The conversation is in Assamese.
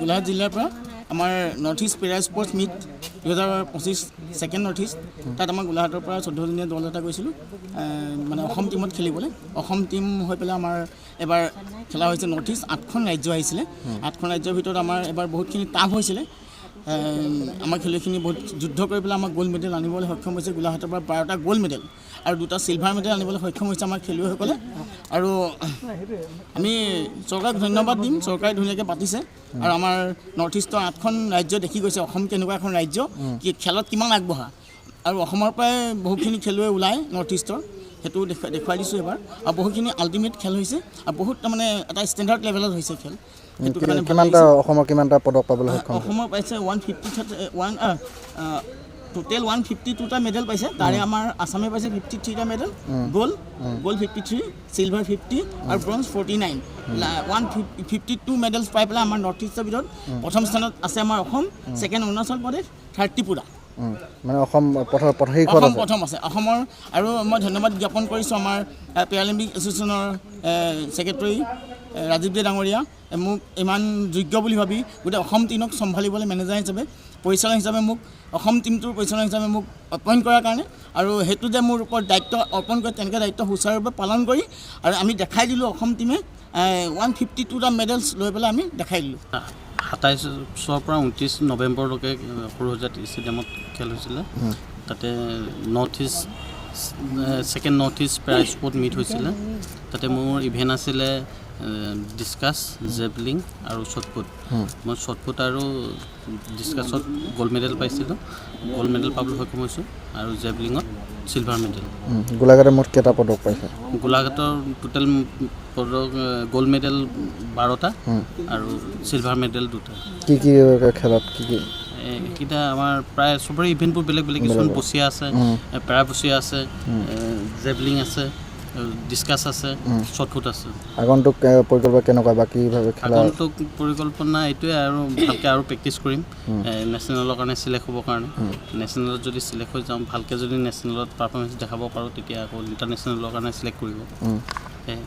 গোলাঘাট জিলাৰ পৰা আমাৰ north east para sports meet 2025 second north east তাত আমাৰ গোলাঘাটৰ পৰা 14জনীয়া দল এটা গৈছিলোঁ মানে অসম টীমত খেলিবলৈ অসম টীম হৈ পেলাই আমাৰ এবাৰ খেলা হৈছে নৰ্থ ইষ্ট 8খন ৰাজ্য আহিছিলে 8খন ৰাজ্যৰ ভিতৰত আমাৰ এবাৰ বহুতখিনি টাফ হৈছিলে আমাৰ খেলুৱৈখিনি বহুত যুদ্ধ কৰি পেলাই আমাক গ'ল্ড মেডেল আনিবলৈ সক্ষম হৈছে গোলাঘাটৰ পৰা 12টা গ'ল্ড মেডেল আৰু 2টা চিলভাৰ মেডেল আনিবলৈ সক্ষম হৈছে আমাৰ খেলুৱৈসকলে আৰু আমি চৰকাৰক ধন্যবাদ দিম চৰকাৰে ধুনীয়াকৈ পাতিছে আৰু আমাৰ নৰ্থ ইষ্টৰ 8খন ৰাজ্য দেখি গৈছে অসম কেনেকুৱা এখন ৰাজ্য কি খেলত কিমান আগবঢ়া আৰু অসমৰ পৰাই বহুখিনি খেলুৱৈ ওলায় নৰ্থ ইষ্টৰ সেইটো দেখুৱাই দিছোঁ এবাৰ আৰু বহুখিনি আল্টিমেট খেল হৈছে আৰু বহুত তাৰমানে এটা ষ্টেণ্ডাৰ্ড লেভেলত হৈছে খেল কিমানটা পদক পাবলৈ সক্ষম অসমৰ পাইছে 150 টোটেল 152টা মেডেল পাইছে তাৰে আমাৰ আসামে পাইছে 53টা মেডেল গ'ল্ড 53 চিলভাৰ 50 আৰু ব্ৰঞ্জ 49 152 মেডেলছ পাই পেলাই আমাৰ নৰ্থ ইষ্টৰ ভিতৰত প্ৰথম স্থানত আছে আমাৰ অসম ছেকেণ্ড অৰুণাচল প্ৰদেশ থাৰ্ড ত্ৰিপুৰা মানে অসম প্ৰথম আছে অসমৰ আৰু মই ধন্যবাদ জ্ঞাপন কৰিছোঁ আমাৰ পেৰালিম্পিক এছ'চিয়েশ্যনৰ ছেক্ৰেটাৰী ৰাজীৱ দে ডাঙৰীয়া মোক ইমান যোগ্য বুলি ভাবি গোটেই অসম টীমক চম্ভালিবলৈ মেনেজাৰ হিচাপে পৰিচালক হিচাপে মোক অসম টীমটোৰ পৰিচালক হিচাপে মোক এপইণ্ট কৰাৰ কাৰণে আৰু সেইটো যে মোৰ ওপৰত দায়িত্ব অৰ্পণ কৰি তেনেকৈ দায়িত্ব সুচাৰুৰূপে পালন কৰি আৰু আমি দেখাই দিলোঁ অসম টীমে 152টা মেডেলছ লৈ পেলাই আমি দেখাই দিলোঁ 27 পৰা 29 নৱেম্বৰলৈকে সৰুসজাই ষ্টেডিয়ামত খেল হৈছিলে তাতে north east second north east para sport meet হৈছিলে তাতে মোৰ ইভেণ্ট আছিলে ডিছকাছ জেভলিং আৰু শ্বটপুট মই শ্বটপুট আৰু ডিছকাছত গ'ল্ড মেডেল পাইছিলোঁ গ'ল্ড মেডেল পাবলৈ সক্ষম হৈছোঁ আৰু জেভলিঙত চিলভাৰ মেডেল গোলাঘাটে মুঠ কেইটা পদক পাইছে গোলাঘাটৰ টোটেল পদক গ'ল্ড মেডেল 12টা আৰু চিলভাৰ মেডেল 2টা কি খেলত কি এইকেইটা আমাৰ প্ৰায় চবৰে ইভেণ্টবোৰ বেলেগ বেলেগ কিছুমান বচিয়া আছে পেৰা বচিয়া আছে জেভলিং আছে ডিছকাছ আছে শ্বটপুট আছে আগন্তুক পৰিকল্পনা কেনেকুৱা বাকীভাৱে খেলা আগন্তুক পৰিকল্পনা এইটোৱে আৰু ভালকৈ আৰু প্ৰেক্টিছ কৰিম নেশ্যনেলৰ কাৰণে চিলেক্ট হ'বৰ কাৰণে নেশ্যনেলত যদি চিলেক্ট হৈ যাওঁ ভালকৈ যদি নেশ্যনেলত পাৰফৰ্মেঞ্চ দেখাব পাৰোঁ তেতিয়া আকৌ ইণ্টাৰনেশ্যনেলৰ কাৰণে চিলেক্ট কৰিব